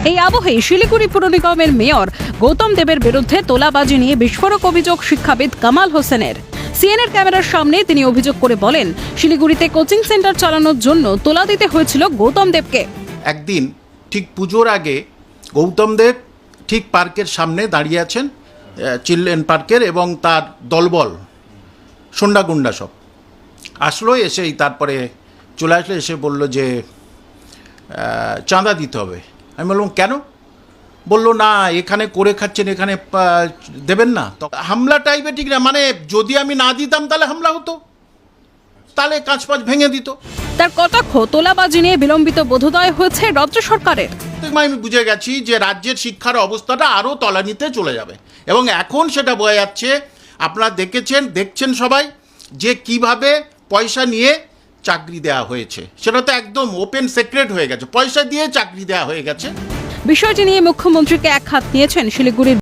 এই আবহে শিলিগুড়ি পুর নিগমের মেয়র গৌতম দেবের বিরুদ্ধে তোলাবাজি নিয়ে বিস্ফোরক অভিযোগ শিক্ষাবিদ কামাল হোসেনের। সিএনএর ক্যামেরার সামনে তিনি অভিযোগ করে বলেন, শিলিগুড়িতে কোচিং সেন্টার চালানোর জন্য তোলা দিতে হয়েছিল গৌতম দেবকে। একদিন ঠিক পুজোর আগে গৌতম দেব ঠিক পার্কের সামনে দাঁড়িয়ে আছেন, চিলড্রেন পার্কের, এবং তার দলবল সন্ডাগুন্ডা সব আসলো, এসেই তারপরে চলে আসলো, এসে বলল যে চাঁদা দিতে হবে। আমি বললাম কেন? বললো না, এখানে করে খাচ্ছেন, এখানে দেবেন না। তো হামলা টাইপের ঠিক না, মানে যদি আমি না দিতাম তাহলে হামলা হতো, তাহলে কাঁচ পাঁচ ভেঙে দিত। তার কটাক্ষ তোলাবাজি নিয়ে বিলম্বিত বোধোদয় হয়েছে রাজ্য সরকারের। আমি বুঝে গেছি যে রাজ্যের শিক্ষার অবস্থাটা আরও তলানিতে চলে যাবে, এবং এখন সেটা বোঝা যাচ্ছে। আপনারা দেখছেন সবাই যে কিভাবে পয়সা নিয়ে চাকরি দেওয়া হয়েছে, সেটা তো একদম ওপেন সিক্রেট হয়ে গেছে, পয়সা দিয়ে চাকরি দেওয়া হয়ে গেছে। বিষয়টি নিয়ে মুখ্যমন্ত্রীকে একহাত নিয়েছেন শিলিগুড়ির